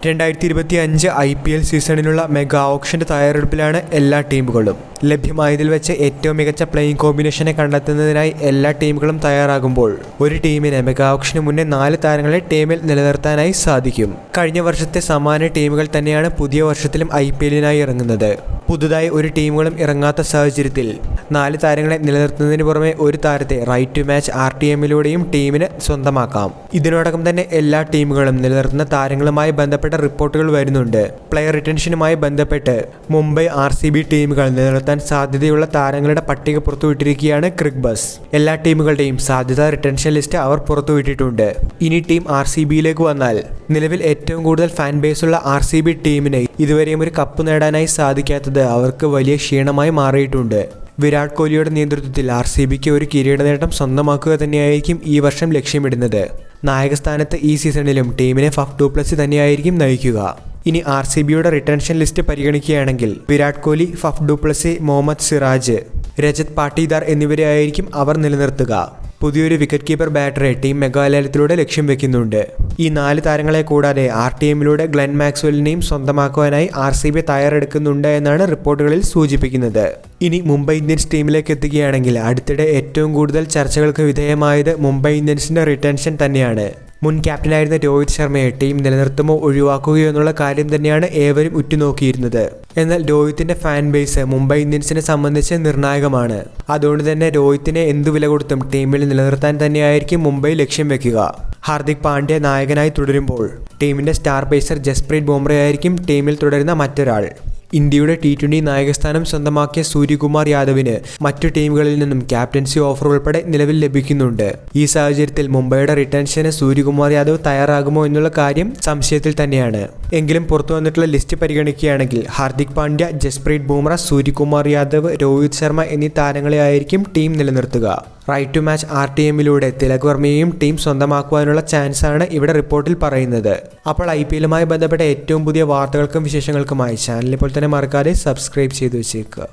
2025 IPL സീസണിനുള്ള mega ഓപ്ഷന്റെ തയ്യാറെടുപ്പിലാണ് എല്ലാ ടീമുകളും. ലഭ്യമായതിൽ വെച്ച് ഏറ്റവും മികച്ച പ്ലേയിങ് കോമ്പിനേഷനെ കണ്ടെത്തുന്നതിനായി എല്ലാ ടീമുകളും തയ്യാറാകുമ്പോൾ ഒരു ടീമിന് മെഗാ ഓപ്ഷന് മുന്നേ 4 താരങ്ങളെ ടീമിൽ നിലനിർത്താനായി സാധിക്കും. കഴിഞ്ഞ വർഷത്തെ സമാന ടീമുകൾ തന്നെയാണ് പുതിയ വർഷത്തിലും IPLനായി ഇറങ്ങുന്നത്. പുതുതായി ഒരു ടീമുകളും ഇറങ്ങാത്ത സാഹചര്യത്തിൽ 4 താരങ്ങളെ നിലനിർത്തുന്നതിന് പുറമെ ഒരു താരത്തെ റൈറ്റ് ടു മാച്ച് RTMലൂടെയും ടീമിന് സ്വന്തമാക്കാം. ഇതിനോടകം തന്നെ എല്ലാ ടീമുകളും നിലനിർത്തുന്ന താരങ്ങളുമായി ബന്ധപ്പെട്ട റിപ്പോർട്ടുകൾ വരുന്നുണ്ട്. പ്ലെയർ റിട്ടൻഷനുമായി ബന്ധപ്പെട്ട് മുംബൈ RCB ടീമുകൾ നിലനിർത്താൻ സാധ്യതയുള്ള താരങ്ങളുടെ പട്ടിക പുറത്തുവിട്ടിരിക്കുകയാണ് ക്രിക്ബസ്. എല്ലാ ടീമുകളുടെയും സാധ്യതാ റിട്ടൻഷൻ ലിസ്റ്റ് അവർ പുറത്തുവിട്ടിട്ടുണ്ട്. ഇനി ടീം RCBയിലേക്ക് വന്നാൽ നിലവിൽ ഏറ്റവും കൂടുതൽ ഫാൻ ബേസുള്ള RCB ടീമിന് ഇതുവരെയും ഒരു കപ്പ് നേടാനായി സാധിക്കാത്തത് അവർക്ക് വലിയ ക്ഷീണമായി മാറിയിട്ടുണ്ട്. വിരാട് കോഹ്ലിയുടെ നേതൃത്വത്തിൽ RCBക്ക് ഒരു കിരീട നേട്ടം സ്വന്തമാക്കുക തന്നെയായിരിക്കും ഈ വർഷം ലക്ഷ്യമിടുന്നത്. നായകസ്ഥാനത്ത് ഈ സീസണിലും ടീമിനെ ഫഫ് ഡു പ്ലസി തന്നെയായിരിക്കും നയിക്കുക. ഇനി RCBയുടെ റിട്ടൻഷൻ ലിസ്റ്റ് പരിഗണിക്കുകയാണെങ്കിൽ വിരാട് കോഹ്ലി, ഫഫ് ഡു പ്ലസി, മുഹമ്മദ് സിറാജ്, രജത് പാട്ടീദാർ എന്നിവരെയായിരിക്കും അവർ നിലനിർത്തുക. പുതിയൊരു വിക്കറ്റ് കീപ്പർ ബാറ്ററെ ടീം മെഗാലയത്തിലൂടെ ലക്ഷ്യം വെക്കുന്നുണ്ട്. ഈ 4 താരങ്ങളെ കൂടാതെ RTMലൂടെ ഗ്ലെൻ മാക്സ്വെലിനെയും സ്വന്തമാക്കുവാനായി RCB തയ്യാറെടുക്കുന്നുണ്ട് എന്നാണ് റിപ്പോർട്ടുകളിൽ സൂചിപ്പിക്കുന്നത്. ഇനി മുംബൈ ഇന്ത്യൻസ് ടീമിലേക്ക് എത്തുകയാണെങ്കിൽ അടുത്തിടെ ഏറ്റവും കൂടുതൽ ചർച്ചകൾക്ക് വിധേയമായത് മുംബൈ ഇന്ത്യൻസിന്റെ റിട്ടൻഷൻ തന്നെയാണ്. മുൻ ക്യാപ്റ്റനായിരുന്ന രോഹിത് ശർമ്മയെ ടീം നിലനിർത്തുമോ ഒഴിവാക്കുകയോ എന്നുള്ള കാര്യം തന്നെയാണ് ഏവരും ഉറ്റുനോക്കിയിരുന്നത്. എന്നാൽ രോഹിത്തിന്റെ ഫാൻ ബേസ് മുംബൈ ഇന്ത്യൻസിനെ സംബന്ധിച്ച് നിർണായകമാണ്. അതുകൊണ്ട് തന്നെ രോഹിത്തിനെ എന്തു വില കൊടുത്തും ടീമിൽ നിലനിർത്താൻ തന്നെയായിരിക്കും മുംബൈ ലക്ഷ്യം വെക്കുക. ഹാർദിക് പാണ്ഡ്യ നായകനായി തുടരുമ്പോൾ ടീമിന്റെ സ്റ്റാർ പേസർ ജസ്പ്രീത് ബുംറയായിരിക്കും ടീമിൽ തുടരുന്ന മറ്റൊരാൾ. ഇന്ത്യയുടെ T20 നായകസ്ഥാനം സ്വന്തമാക്കിയ സൂര്യകുമാർ യാദവിന് മറ്റു ടീമുകളിൽ നിന്നും ക്യാപ്റ്റൻസി ഓഫർ ഉൾപ്പെടെ നിലവിൽ ലഭിക്കുന്നുണ്ട്. ഈ സാഹചര്യത്തിൽ മുംബൈയുടെ റിട്ടൻഷന് സൂര്യകുമാർ യാദവ് തയ്യാറാകുമോ എന്നുള്ള കാര്യം സംശയത്തിൽ തന്നെയാണ്. എങ്കിലും പുറത്തു വന്നിട്ടുള്ള ലിസ്റ്റ് പരിഗണിക്കുകയാണെങ്കിൽ ഹാർദിക് പാണ്ഡ്യ, ജസ്പ്രീത് ബുംറ, സൂര്യകുമാർ യാദവ്, രോഹിത് ശർമ്മ എന്നീ താരങ്ങളെ ആയിരിക്കും ടീം നിലനിർത്തുക. റൈറ്റ് ടു മാച്ച് RTMലൂടെ തിലക് വർമ്മയെയും ടീം സ്വന്തമാക്കുവാനുള്ള ചാൻസാണ് ഇവിടെ റിപ്പോർട്ടിൽ പറയുന്നത്. അപ്പോൾ IPLുമായി ബന്ധപ്പെട്ട ഏറ്റവും പുതിയ വാർത്തകൾക്കും വിശേഷങ്ങൾക്കുമായി ചാനൽ ഇപ്പോൾ തന്നെ മറക്കാതെ സബ്സ്ക്രൈബ് ചെയ്തു വെച്ചേക്കുക.